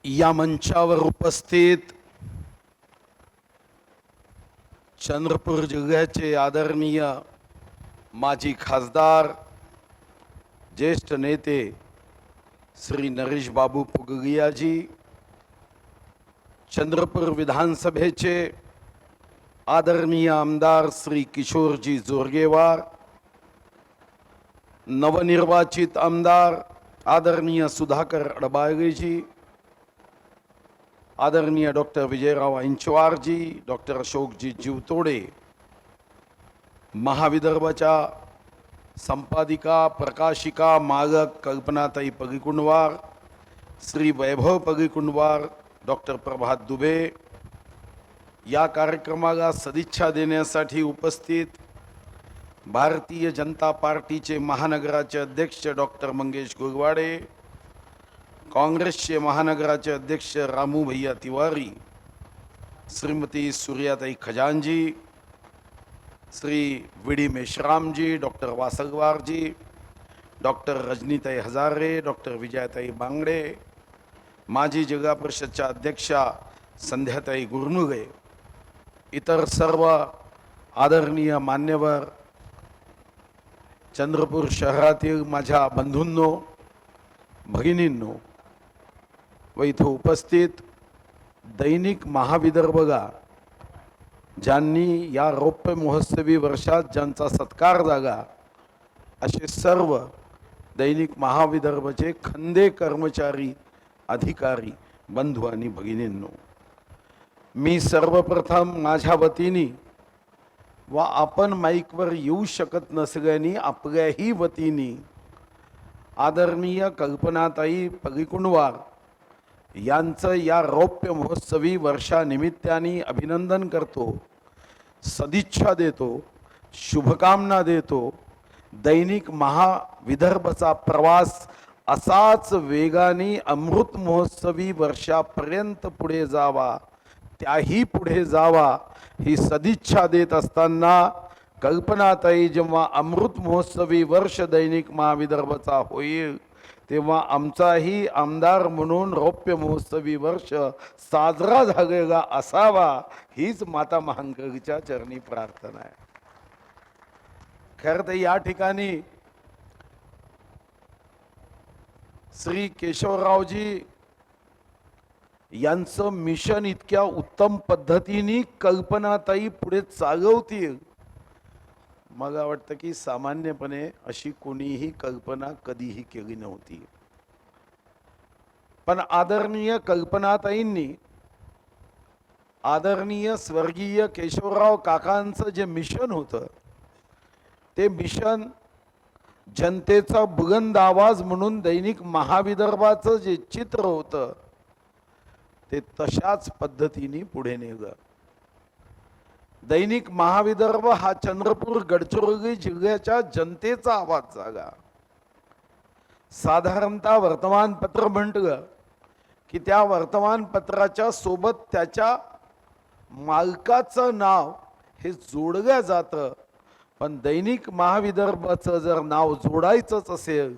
या मंचावर उपस्थित चंद्रपूर जिल्ह्याचे आदरणीय माजी खासदार ज्येष्ठ नेते श्री नरेश बाबू पुगलियाजी, चंद्रपूर विधानसभेचे आदरणीय आमदार श्री किशोरजी जोरगेवार, नवनिर्वाचित आमदार आदरणीय सुधाकर अडबाळगेजी, आदरणीय डॉक्टर विजयराव इंचवार जी, डॉक्टर अशोकजी जीवतोडे, महाविदर्भाच्या संपादिका प्रकाशिका मागक कल्पनाताई पगीकुंडवार, श्री वैभव पगीकुंडवार, डॉक्टर प्रभात दुबे, या कार्यक्रमाला सदिच्छा देण्यासाठी उपस्थित भारतीय जनता पार्टीचे महानगराचे अध्यक्ष डॉक्टर मंगेश गुरवाडे, काँग्रेसचे महानगराचे अध्यक्ष Ramu Bhaiya Tiwari, Shrimati Suryatai Khajanji, Shri VD Meshramji, doctor Wasgawarji, doctor Rajanitai Hazare, doctor Vijayatai Bangde, माजी जिल्हा परिषदच्या अध्यक्षा संध्याताई गुरनुगे, इतर सर्व आदरणीय मान्यवर, चंद्रपूर शहरातील माझ्या बंधूंनो, भगिनींनो व इथं उपस्थित दैनिक महाविदर्भगा ज्यांनी या रौप्य महोत्सवी वर्षात ज्यांचा सत्कार झाला असे सर्व दैनिक महाविदर्भचे खंदे कर्मचारी, अधिकारी, बंधू आणि भगिनींनो, मी सर्वप्रथम माझ्या वतीने व आपण माईकवर येऊ शकत नसल्याने आपल्याही वतीने आदरणीय कल्पनाताई पगीकुंडवार यांचं या रौप्य महोत्सवी वर्षानिमित्ताने अभिनंदन करतो, सदिच्छा देतो, शुभकामना देतो. दैनिक महाविदर्भचा प्रवास असाच वेगाने अमृत महोत्सवी वर्षापर्यंत पुढे जावा, त्याही पुढे जावा ही सदिच्छा देत असताना कल्पनाताई जेव्हा अमृत महोत्सवी वर्ष दैनिक महाविदर्भचा होईल तेव्हा आमचाही आमदार म्हणून रौप्य महोत्सवी वर्ष साजरा झालेला असावा हीच माता महांकाळीच्या चरणी प्रार्थना आहे. खरं तर या ठिकाणी श्री केशवरावजी यांचं मिशन इतक्या उत्तम पद्धतीने कल्पनाताई पुढे चालवतील, मला वाटतं की सामान्यपणे अशी कोणीही कल्पना कधीही केली नव्हती. पण आदरणीय कल्पनाताईंनी आदरणीय स्वर्गीय केशवराव काकांचं जे मिशन होतं ते मिशन जनतेचा बुलंद आवाज म्हणून दैनिक महाविदर्भाचं जे चित्र होतं ते तशाच पद्धतीने पुढे नेलं. दैनिक महाविदर्भ हा चंद्रपूर गडचिरोली जिल्ह्याच्या जनतेचा आवाज झाला. साधारणतः वर्तमानपत्र म्हटलं की त्या वर्तमानपत्राच्या सोबत त्याच्या मालकाचं नाव हे जोडलं जातं, पण दैनिक महाविदर्भाचं जर नाव जोडायचंच असेल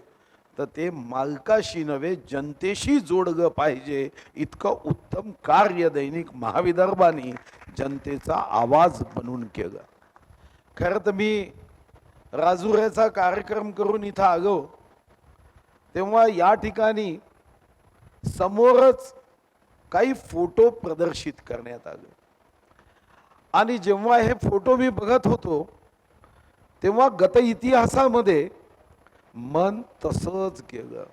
तर ते मालकाशी नव्हे जनतेशी जोडलं पाहिजे. इतकं उत्तम कार्य दैनिक महाविदर्भाने जनतेचा आवाज बनवून केलं. खरं तर मी राजुऱ्याचा कार्यक्रम करून इथं आलो तेव्हा या ठिकाणी समोरच काही फोटो प्रदर्शित करण्यात आले आणि जेव्हा हे फोटो मी बघत होतो तेव्हा गत इतिहासामध्ये मन तसंच गेलं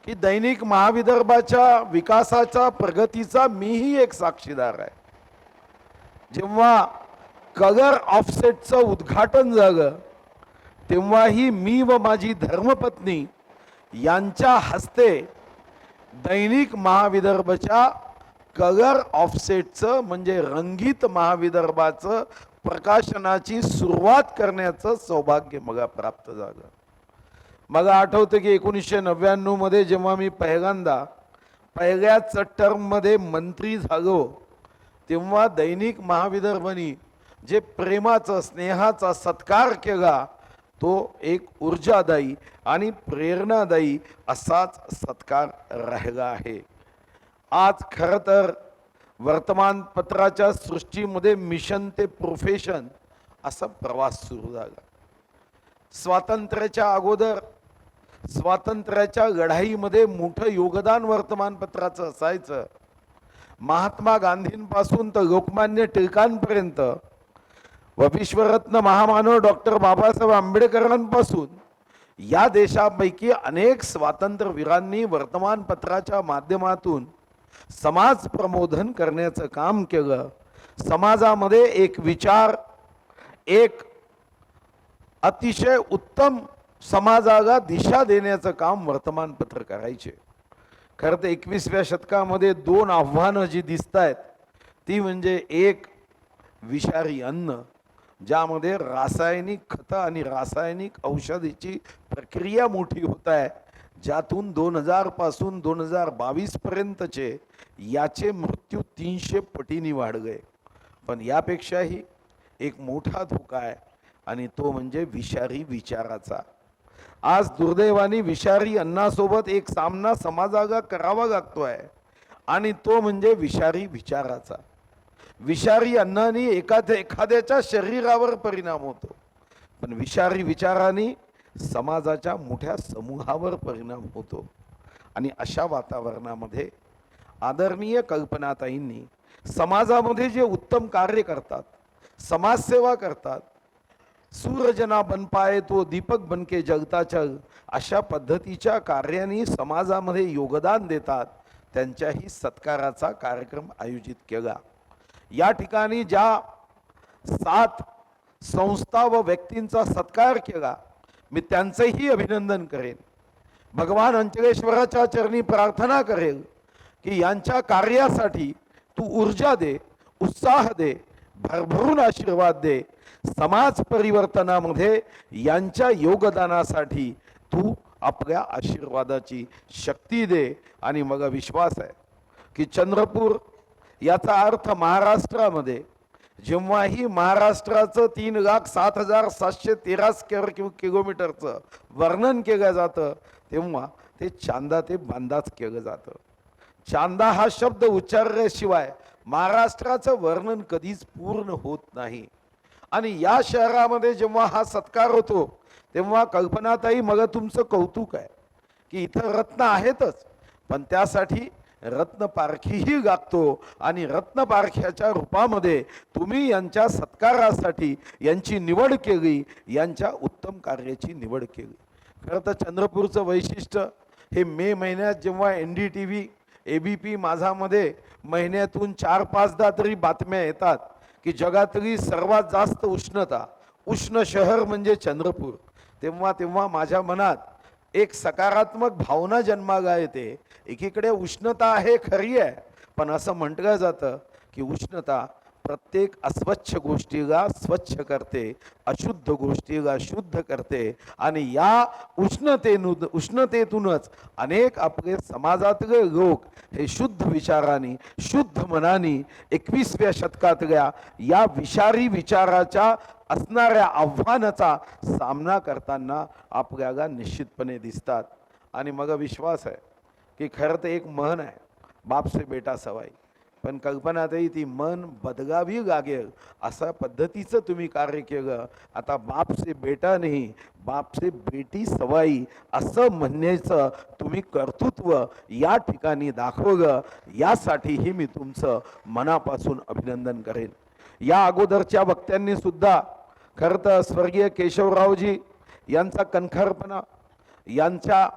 की दैनिक महाविदर्भाच्या विकासाच्या प्रगतीचा मीही एक साक्षीदार आहे. जेव्हा कलर ऑफसेटचं उद्घाटन झालं तेव्हाही मी व माझी धर्मपत्नी यांच्या हस्ते दैनिक महाविदर्भाच्या कलर ऑफसेटचं म्हणजे रंगीत महाविदर्भाचं प्रकाशनाची सुरुवात करण्याचं सौभाग्य मला प्राप्त झालं. मला आठवतं की 1999 मध्ये जेव्हा मी पहिल्याच टर्ममध्ये मंत्री झालो तेव्हा दैनिक महाविदर्भाने जे प्रेमाचा स्नेहाचा सत्कार केला तो एक ऊर्जादायी आणि प्रेरणादायी असाच सत्कार राहिला आहे. आज खरं तर वर्तमानपत्राच्या सृष्टीमध्ये मिशन ते प्रोफेशन असा प्रवास सुरू झाला. स्वातंत्र्याच्या अगोदर स्वातंत्र्याच्या लढाईमध्ये मोठं योगदान वर्तमानपत्राचं असायचं. महात्मा गांधींपासून तर लोकमान्य टिळकांपर्यंत व विश्वरत्न महामानव डॉक्टर बाबासाहेब आंबेडकरांपासून या देशापैकी अनेक स्वातंत्र्यवीरांनी वर्तमानपत्राच्या माध्यमातून समाज प्रबोधन करण्याचं काम केलं. समाजामध्ये एक विचार, एक अतिशय उत्तम समाजाला दिशा देण्याचं काम वर्तमानपत्र करायचे. खरं तर 21व्या शतकामध्ये दोन आव्हानं जी दिसत आहेत ती म्हणजे एक विषारी अन्न, ज्यामध्ये रासायनिक खतं आणि रासायनिक औषधीची प्रक्रिया मोठी होत आहे, ज्यातून 2000 पासून 2022 पर्यंतचे याचे मृत्यू 300 पटीने वाढले. पण यापेक्षाही एक मोठा धोका आहे आणि तो म्हणजे विषारी विचाराचा. आज दुर्दैवाने विषारी अन्नासोबत एक सामना समाजाला करावा लागतोय आणि तो म्हणजे विषारी विचाराचा. विषारी अन्नाने एखाद्याच्या शरीरावर परिणाम होतो, पण विषारी विचाराने समाजाच्या मोठ्या समूहावर परिणाम होतो. आणि अशा वातावरणामध्ये आदरणीय कल्पनाताईंनी समाजामध्ये जे उत्तम कार्य करतात, समाजसेवा करतात, सूरजना बन पाए तो दीपक बनके जगता चल, अशा पद्धतीच्या कार्यांनी समाजामध्ये योगदान देतात, त्यांच्याही सत्काराचा कार्यक्रम आयोजित केला. या ठिकाणी ज्या 7 संस्था व व्यक्तींचा सत्कार केला, मी त्यांचेही अभिनंदन करेन. भगवान अंचलेश्वराच्या चरणी प्रार्थना करेल की यांच्या कार्यासाठी तू ऊर्जा दे, उत्साह दे, भरभरून आशीर्वाद दे. समाज परिवर्तनामध्ये यांच्या योगदानासाठी तू आपल्या आशीर्वादाची शक्ती दे. आणि मग विश्वास आहे की चंद्रपूर याचा अर्थ महाराष्ट्रामध्ये जेव्हाही महाराष्ट्राचं 3,07,713 स्क्वेअर किलोमीटरचं वर्णन केलं जातं तेव्हा ते चांदा ते बांदाच केलं जातं. चांदा हा शब्द उच्चारल्याशिवाय महाराष्ट्राचं वर्णन कधीच पूर्ण होत नाही. आणि या शहरामध्ये जेव्हा हा सत्कार होतो तेव्हा कल्पनाताई, मग तुमचं कौतुक आहे की इथं रत्न आहेतच, पण त्यासाठी रत्नपारखीही लागतो. आणि रत्नपारख्याच्या रूपामध्ये तुम्ही यांच्या सत्कारासाठी यांची निवड केली, यांच्या उत्तम कार्याची निवड केली. खरं तर चंद्रपूरचं वैशिष्ट्य हे मे महिन्यात जेव्हा NDTV ABP माझामध्ये महिन्यातून 4-5दा तरी बातम्या येतात की जगातली सर्वात जास्त उष्ण शहर म्हणजे चंद्रपूर, तेव्हा माझ्या मनात एक सकारात्मक भावना जन्माला येते. एकीकडे उष्णता आहे, खरी आहे, पण असं म्हटलं जातं की उष्णता प्रत्येक अस्वच्छ गोष्टीला स्वच्छ करते, अशुद्ध गोष्टीला शुद्ध करते. आणि या उष्णतेतूनच अनेक आपले समाजातले लोक हे शुद्ध विचारांनी, शुद्ध मनाने 21व्या शतकातल्या या विषारी विचाराच्या असणाऱ्या आव्हानाचा सामना करताना आपल्याला निश्चितपणे दिसतात. आणि मग विश्वास आहे की खरं तर एक म्हण आहे, बाप से बेटा सवाई, पण कल्पनाताई ती मन बदलावी लागेल अशा पद्धतीचं तुम्ही कार्य केलं. आता बाप से बेटा नाही, बाप से बेटी सवाई असं म्हणण्याचं तुम्ही कर्तृत्व या ठिकाणी दाखवलं. यासाठीही मी तुमचं मनापासून अभिनंदन करेन. या अगोदरच्या वक्त्यांनी सुद्धा खरं तर स्वर्गीय केशवरावजी यांचा कणखरपणा, यांच्या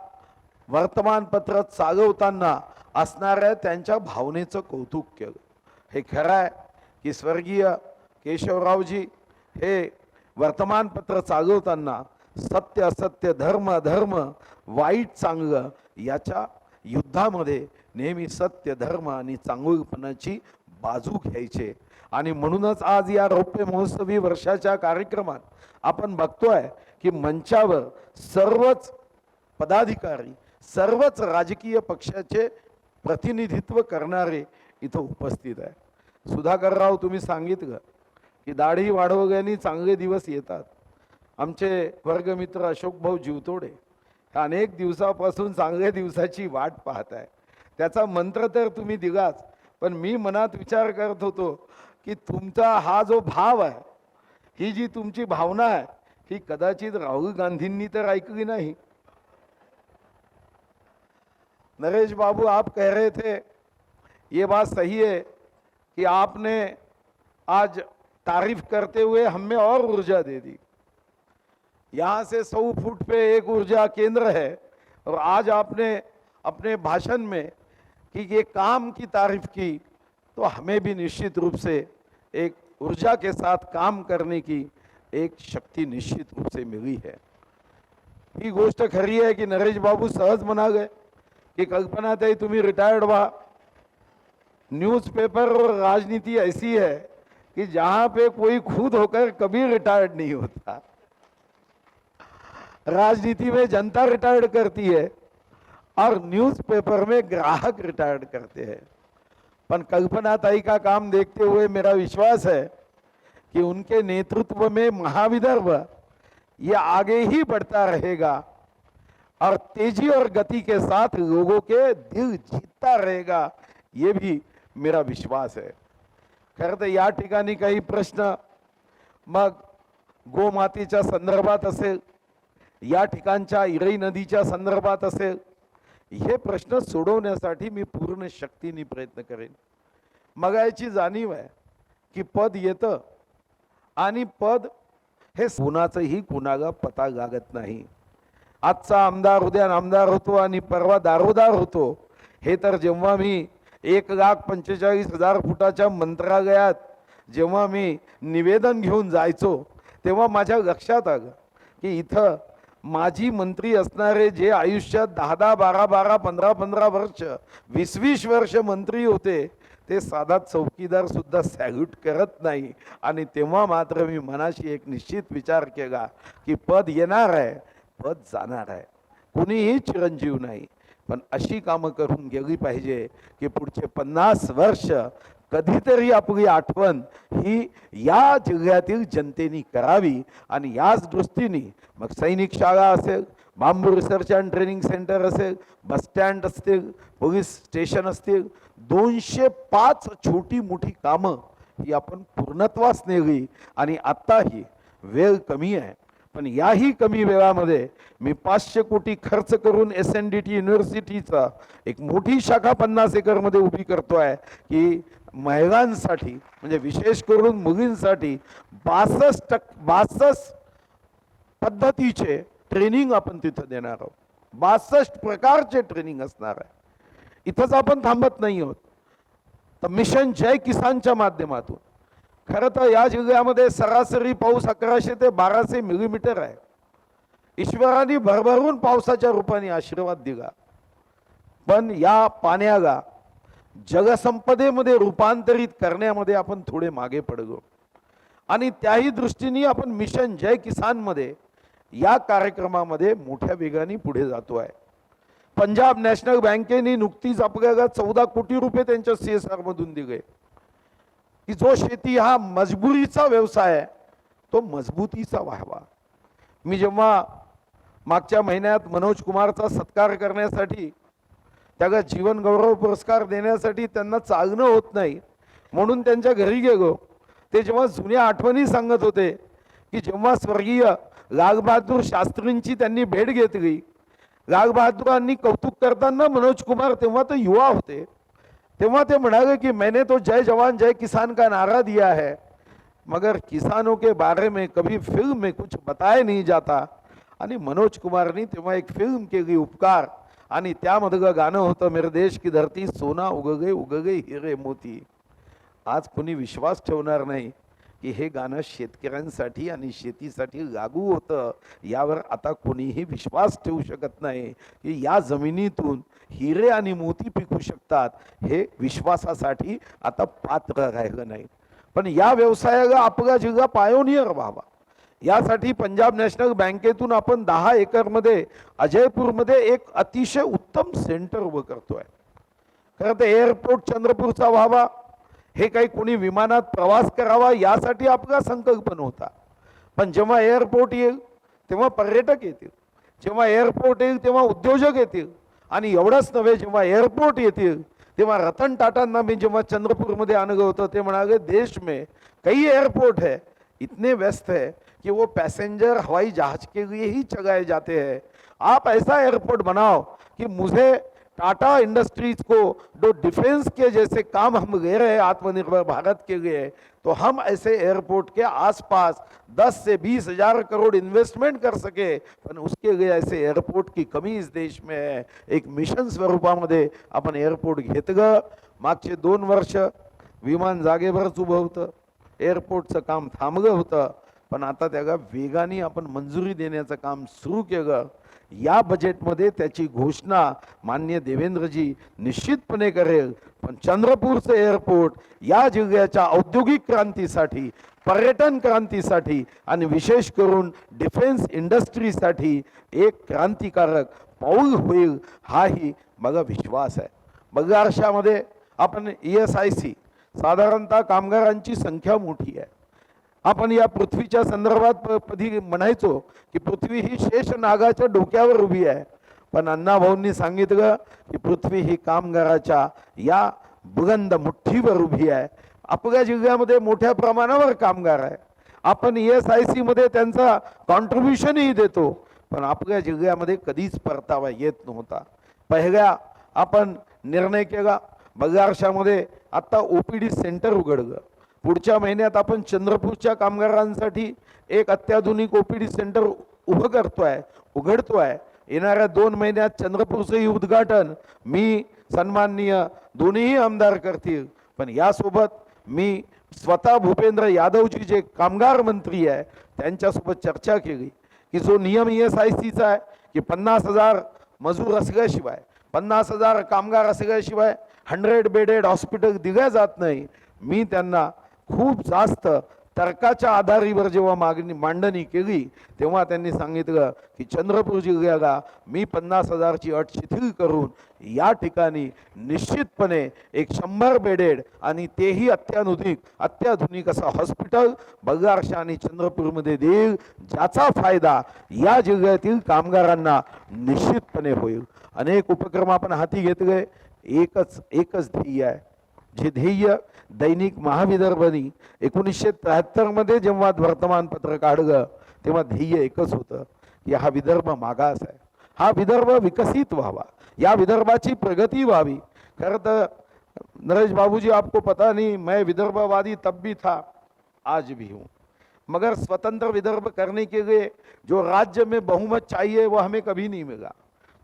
वर्तमानपत्र चालवताना असणाऱ्या त्यांच्या भावनेचं कौतुक केलं. हे खरं आहे की स्वर्गीय केशवरावजी हे वर्तमानपत्र चालवताना सत्य असत्य, धर्म अधर्म, वाईट चांगलं याच्या युद्धामध्ये नेहमी सत्य, धर्म आणि चांगुलपणाची बाजू घ्यायचे. आणि म्हणूनच आज या रौप्य महोत्सवी वर्षाच्या कार्यक्रमात आपण बघतोय की मंचावर सर्वच पदाधिकारी, सर्वच राजकीय पक्षाचे प्रतिनिधित्व करणारे इथं उपस्थित आहे. सुधाकरराव, तुम्ही सांगितलं की दाढी वाढवल्याने चांगले दिवस येतात. आमचे वर्गमित्र अशोक भाऊ जीवतोडे अनेक दिवसापासून चांगल्या दिवसाची वाट पाहत आहे. त्याचा मंत्र तर तुम्ही दिलाच, पण मी मनात विचार करत होतो की तुमचा हा जो भाव आहे, ही जी तुमची भावना आहे, ही कदाचित राहुल गांधींनी तर ऐकली नहीं। नरेश बाबू, आप कह रहे थे, ये बात सही है कि आपने आज तारीफ करते हुए हमें और ऊर्जा दे दी। यहाँ से 100 फुट पे एक ऊर्जा केंद्र है, और आज आपने अपने भाषण में कि ये काम की तारीफ की, तो हमें भी निश्चित रूप से एक ऊर्जा के साथ काम करने की एक शक्ति निश्चित रूप से मिली है। ही गोष्ट खरी है की नरेश बाबू सहज म्हणा गए कि कल्पनाताई तुम्ही रिटायर्ड व्हा। न्यूज़पेपर और राजनीति ऐसी है कि जहां पे कोई खुद होकर कभी रिटायर्ड नहीं होता। राजनीति में जनता रिटायर्ड करती है और न्यूज़पेपर में ग्राहक रिटायर्ड करते हैं। पर कल्पनाताई का काम देखते हुए मेरा विश्वास है कि उनके नेतृत्व में महाविदर्भ ये आगे ही बढ़ता रहेगा और तेजी और गति के साथ लोगों के दिल जीतता रहेगा, ये भी मेरा विश्वास है। खरं तर या ठिकाणी काही प्रश्न मग गोमातेच्या संदर्भात असेल, या ठिकाणच्या इरई नदीच्या संदर्भात असेल, हे प्रश्न सोडवण्यासाठी मी पूर्ण शक्तीने प्रयत्न करेन। मला याची जाणीव आहे की पद येतं आणि पद हे कोणाचंही कोणाला पता लागत नाही। आजचा आमदार उद्या नामदार होतो आणि परवा दारोदार होतो, हे तर जेव्हा मी 1,45,000 फुटाच्या मंत्रालयात जेव्हा मी निवेदन घेऊन जायचो, तेव्हा माझ्या लक्षात आलं की इथं माजी मंत्री असणारे जे आयुष्यात 10-10, 12-12, 15-15 वर्ष, 20-20 वर्ष मंत्री होते, ते साधा चौकीदार सुद्धा सॅल्यूट करत नाही। आणि तेव्हा मात्र मी मनाशी एक निश्चित विचार केला की पद येणार आहे, पद जाणार आहे, कुणीही चिरंजीव नाही, पण अशी कामं करून गेली पाहिजे की पुढचे 50 वर्ष कधीतरी आपली आठवण ही या जिल्ह्यातील जनतेने करावी। आणि याच दृष्टीने मग सैनिक शाळा असेल, बांबू रिसर्च अँड ट्रेनिंग सेंटर असेल, बस स्टँड असतील, पोलीस स्टेशन असतील, 205 छोटी मोठी कामं ही आपण पूर्णत्वास नेली। आणि आत्ताही वेळ कमी आहे, पण याही कमी वेळामध्ये मी 500 कोटी खर्च करून SNDT युनिव्हर्सिटीचा एक मोठी शाखा 50 एकरमध्ये उभी करतोय की महिलांसाठी, म्हणजे विशेष करून मुलींसाठी 62 पद्धतीचे ट्रेनिंग आपण तिथं देणार आहोत। 62 प्रकारचे ट्रेनिंग असणार आहे। इथंच आपण थांबत नाही आहोत, तर मिशन जय किसानच्या माध्यमातून खरं तर या जिल्ह्यामध्ये सरासरी पाऊस 1100 ते 1200 मिलीमीटर आहे। ईश्वराने भरभरून पावसाच्या रूपाने आशीर्वाद दिला, पण या पाण्याला जलसंपदेमध्ये रूपांतरित करण्यामध्ये आपण थोडे मागे पडलो। आणि त्याही दृष्टीने आपण मिशन जय किसान मध्ये या कार्यक्रमामध्ये मोठ्या वेगाने पुढे जातो आहे। पंजाब नॅशनल बँकेने नुकतीच आपल्याला 14 कोटी रुपये त्यांच्या CSR मधून दिले की जो शेती हा मजबुरीचा व्यवसाय आहे, तो मजबूतीचा व्हावा। मी जेव्हा मागच्या महिन्यात मनोज कुमारचा सत्कार करण्यासाठी, त्याला जीवन गौरव पुरस्कार देण्यासाठी त्यांना चालणं होत नाही म्हणून त्यांच्या घरी गेलो, ते जेव्हा जुन्या आठवणी सांगत होते की जेव्हा स्वर्गीय लालबहादूर शास्त्रींची त्यांनी भेट घेतली, लालबहादूरांनी कौतुक करताना मनोज कुमार तेव्हा तो युवा होते, तेव्हा ते म्हणाले कि मैंने तो जय जवान जय किसान का नारा दिया है, मगर किसानों के बारे में कभी फिल्म में कुछ बताया नहीं जाता। आणि मनोज कुमारनी तेव्हा एक फिल्म केली उपकार, आणि त्यामधलं गाणं होतं मेरे देश की धरती सोना उगगे उगगे हिरे मोती। आज कोणी विश्वास ठेवणार नाही की हे गाणं शेतकऱ्यांसाठी आणि शेतीसाठी लागू होतं। यावर आता कोणीही विश्वास ठेवू शकत नाही की या जमिनीतून हिरे आणि मोती पिकू शकतात, हे विश्वासासाठी आता पात्र राहिलं नाही। पण या व्यवसायाला आपला जिल्हा पायोनियर व्हावा, यासाठी पंजाब नॅशनल बँकेतून आपण 10 एकरमध्ये अजयपूरमध्ये एक अतिशय उत्तम सेंटर उभं करतोय। खरं तर एअरपोर्ट चंद्रपूरचा व्हावा, हे काही कोणी विमानात प्रवास करावा यासाठी आपला संकल्प नव्हता, पण जेव्हा एअरपोर्ट येईल तेव्हा पर्यटक येतील, जेव्हा एअरपोर्ट येईल तेव्हा उद्योजक येतील, आणि एवढंच नव्हे, जेव्हा एअरपोर्ट येतील तेव्हा रतन टाटांना मी जेव्हा चंद्रपूरमध्ये आणलं होतं ते म्हणाले, देश में कई एयरपोर्ट है, इतने व्यस्त है कि वो पैसेंजर हवाई जहाज के लिए ही चलाए जाते हैं। आप ऐसा एयरपोर्ट बनाओ कि मुझे टाटा इंडस्ट्रीज को जो डिफेंस के जैसे काम हम ले रहे हैं आत्मनिर्भर भारत के लिए, तो हम ऐसे एयरपोर्ट के आसपास 10 से 20 हजार करोड़ इन्वेस्टमेंट कर सके, पण उसके लिए ऐसे एयरपोर्ट की कमी इस देश में है। एक मिशन स्वरूपामध्ये आपण एयरपोर्ट घेतलं। मागचे 2 वर्ष विमान जागेवरच उभं होतं, एअरपोर्टचं काम थांबलं होतं, पण आता त्याला वेगाने आपण मंजुरी देण्याचं काम सुरू केलं। या बजेटमध्ये त्याची घोषणा माननीय देवेंद्रजी निश्चितपणे करेल, पण चंद्रपूरचं एअरपोर्ट या जिल्ह्याच्या औद्योगिक क्रांतीसाठी, पर्यटन क्रांतीसाठी आणि विशेष करून डिफेन्स इंडस्ट्रीसाठी एक क्रांतिकारक पाऊल होईल, हाही मला विश्वास आहे। बगारशामध्ये आपण ESIC साधारणतः कामगारांची संख्या मोठी आहे। आपण या पृथ्वीच्या संदर्भात कधी म्हणायचो की पृथ्वी ही शेष नागाच्या डोक्यावर उभी आहे, पण अण्णाभाऊंनी सांगितलं की पृथ्वी ही कामगाराच्या या बुलंद मुठ्ठीवर उभी आहे। आपल्या जिल्ह्यामध्ये मोठ्या प्रमाणावर कामगार आहे, आपण ESIC मध्ये त्यांचा कॉन्ट्रीब्युशनही देतो, पण आपल्या जिल्ह्यामध्ये कधीच परतावा येत नव्हता। पहिल्या आपण निर्णय केला, बगारशामध्ये आता OPD सेंटर उघडलं। पुढच्या महिन्यात आपण चंद्रपूरच्या कामगारांसाठी एक अत्याधुनिक OPD सेंटर उघडतोय। येणाऱ्या 2 महिन्यात चंद्रपूरचे उद्घाटन मी सन्माननीय दोन्ही आमदार करतील, पण यासोबत मी स्वतः भूपेंद्र यादवजी जे कामगार मंत्री आहे त्यांच्यासोबत चर्चा केली की जो नियम ESICचा आहे की 50,000 मजूर असल्याशिवाय, 50,000 कामगार असल्याशिवाय 100 बेडेड हॉस्पिटल दिल्या जात नाही। मी त्यांना खूप जास्त तर्काच्या आधारावर जेव्हा मांडणी केली तेव्हा त्यांनी सांगितलं की चंद्रपूर जिल्ह्याला मी 50,000ची अट शिथिल करून या ठिकाणी निश्चितपणे एक 100 बेडेड आणि तेही अत्याधुनिक असं हॉस्पिटल बगारशा आणि चंद्रपूरमध्ये देईल, ज्याचा फायदा या जिल्ह्यातील कामगारांना निश्चितपणे होईल। अनेक उपक्रम आपण हाती घेतले, एकच ध्येय आहे, जे ध्येय दैनिक महाविदर्भनी 1973 मध्ये जेव्हा वर्तमानपत्र काढलं तेव्हा ध्येय एकच होतं की हा विदर्भ मागास आहे, हा विदर्भ विकसित व्हावा, या विदर्भाची प्रगती व्हावी। खरं तर नरेश बाबूजी, आपको पता नहीं, मैं विदर्भवादी तब भी था, आज भी हूँ, मगर स्वतंत्र विदर्भ करने के लिए जो राज्य में बहुमत चाहिए वो हमें कभी नहीं मिला।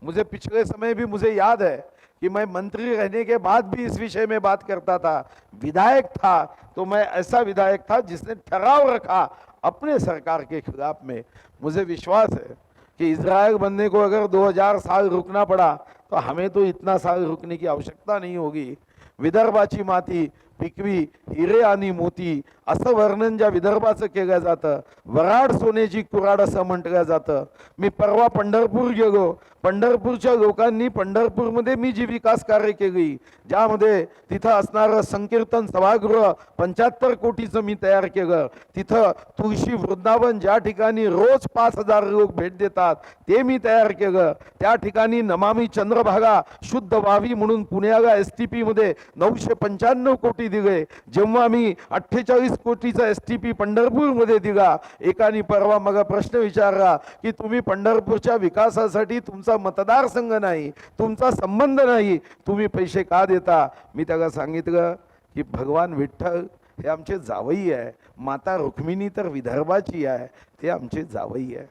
मुझे पिछले समय भी मुझे याद है कि मैं मंत्री रहने के बाद भी इस विषय में बात करता था। विधायक था तो मैं ऐसा विधायक था जिसने ठहराव रखा अपने सरकार के खिलाफ में। मुझे विश्वास है कि इजराइल बनने को अगर 2000 साल रुकना पड़ा तो हमें तो इतना साल रुकने की आवश्यकता नहीं होगी। विदर्भाची माती पिकवी हिरे आणि मोती असं वर्णन ज्या विदर्भाचं केलं जातं, वराड सोन्याची कुराड असं म्हटलं जातं। मी परवा पंढरपूर गेलो, पंढरपूरच्या लोकांनी पंढरपूरमध्ये मी जी विकास कार्य केली, ज्यामध्ये तिथं असणारं संकीर्तन सभागृह 75 कोटीचं मी तयार केलं, तिथं तुळशी वृंदावन ज्या ठिकाणी रोज 5,000 लोक भेट देतात ते मी तयार केलं, त्या ठिकाणी नमामि चंद्रभागा शुद्ध व्हावी म्हणून पुण्याला STP मध्ये 995 कोटी दिले। जेव्हा मी 48 कोटीचा STP पंढरपूरमध्ये दिला, एकाने परवा मग प्रश्न विचारला की तुम्ही पंढरपूरच्या विकासासाठी तुमचा मतदारसंघ नाही, तुमचा संबंध नाही, तुम्ही पैसे का देता? मी त्याला सांगितलं की भगवान विठ्ठल हे आमचे जावई आहे, माता रुक्मिणी तर विदर्भाची आहे, ते आमचे जावई आहे।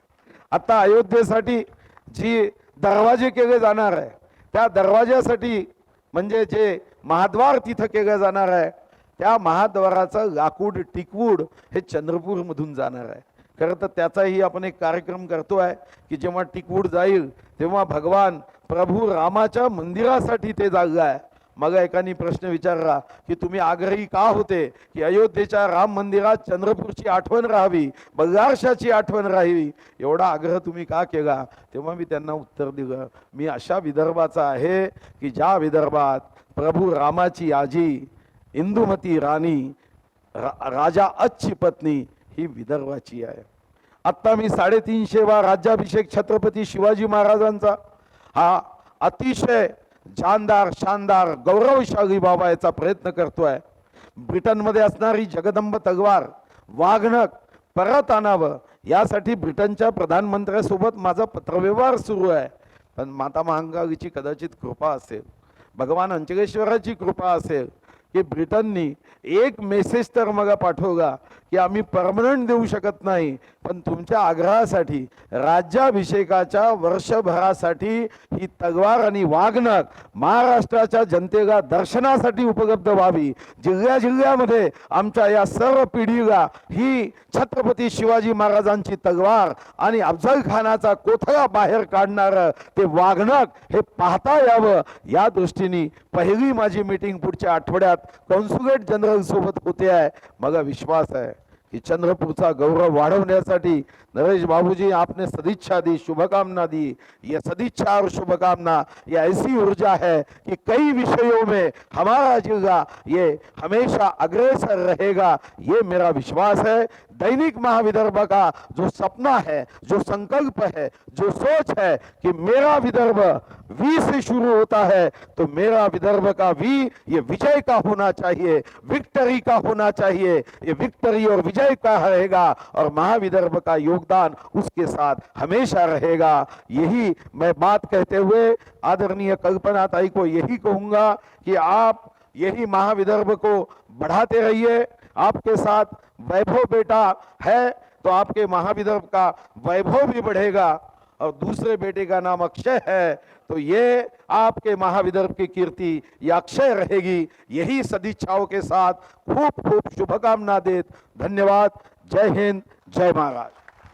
आता अयोध्येसाठी जी दरवाजे केले जाणार आहे त्या दरवाजासाठी म्हणजे जे महाद्वार तिथं केलं जाणार आहे त्या महाद्वाराचं लाकूड टिकवूड हे चंद्रपूर मधून जाणार आहे। खरं तर त्याचाही आपण एक कार्यक्रम करतोय की जेव्हा टिकवूड जाईल तेव्हा भगवान प्रभू रामाच्या मंदिरासाठी ते जागा आहे। मग एकाने प्रश्न विचारला की तुम्ही आग्रही का होते की अयोध्येच्या राम मंदिरात चंद्रपूरची आठवण राहावी, बगारशाची आठवण राहावी, एवढा आग्रह तुम्ही का केला? तेव्हा मी त्यांना उत्तर दिलं, मी अशा विदर्भाचा आहे की ज्या विदर्भात प्रभू रामाची आजी इंदुमती राणी राजा अच्छी पत्नी ही विदर्भाची आहे। आता मी 350वा राज्याभिषेक छत्रपती शिवाजी महाराजांचा हा अतिशय जानदार शानदार गौरवशाली व्हावायचा प्रयत्न करतोय. ब्रिटनमध्ये असणारी जगदंब तलवार वाघनख परत आणावं यासाठी ब्रिटनच्या प्रधानमंत्र्यासोबत माझा पत्रव्यवहार सुरू आहे. पण माता महाकालीची कदाचित कृपा असेल, भगवान अंचलेश्वराची कृपा असेल की ब्रिटननी एक मेसेज तर मग पाठवला की आम्ही परमनंट देऊ शकत नाही, पण तुमच्या आग्रहासाठी राज्याभिषेकाच्या वर्षभरासाठी ही तलवार आणि वाघनख महाराष्ट्राच्या जनतेला दर्शनासाठी उपलब्ध व्हावी. जिल्ह्या जिल्ह्यामध्ये आमच्या या सर्व पिढीला ही छत्रपती शिवाजी महाराजांची तलवार आणि अफजल खानाचा कोथळा बाहेर काढणार ते वाघनख हे पाहता यावं या दृष्टीने पहिली माझी मीटिंग पुढच्या आठवड्यात कॉन्सुलेट जनरल सोबत होते आहे. मला विश्वास आहे कि चंद्रपूरचा गौरव वाढवण्यासाठी नरेश बाबूजी आपने सदिच्छा दी, शुभकामना दी. ये सदिच्छा और शुभकामना ये ऐसी ऊर्जा है कि कई विषयों में हमारा जिला ये हमेशा अग्रसर रहेगा, ये मेरा विश्वास है. दैनिक महाविदर्भ का जो सपना है, जो संकल्प है, जो सोच है कि मेरा विदर्भ वी से शुरू होता है तो मेरा विदर्भ का वी ये विजय का होना चाहिए, विक्टरी का होना चाहिए. ये विक्टरी और विजय का रहेगा और महाविदर्भ का योगदान उसके साथ हमेशा रहेगा. यही मैं बात कहते हुए आदरणीय कल्पना ताई को यही कहूंगा कि आप यही महाविदर्भ को बढ़ाते रहिए. आपके साथ वैभव बेटा है तो आपके महाविदर्भ का वैभव भी बढ़ेगा और दूसरे बेटे का नाम अक्षय है तो ये आपके महाविदर्भ की कीर्ति ये अक्षय रहेगी. यही सदिच्छाओं के साथ खूब खूब शुभकामना देत धन्यवाद. जय हिंद, जय महाराज.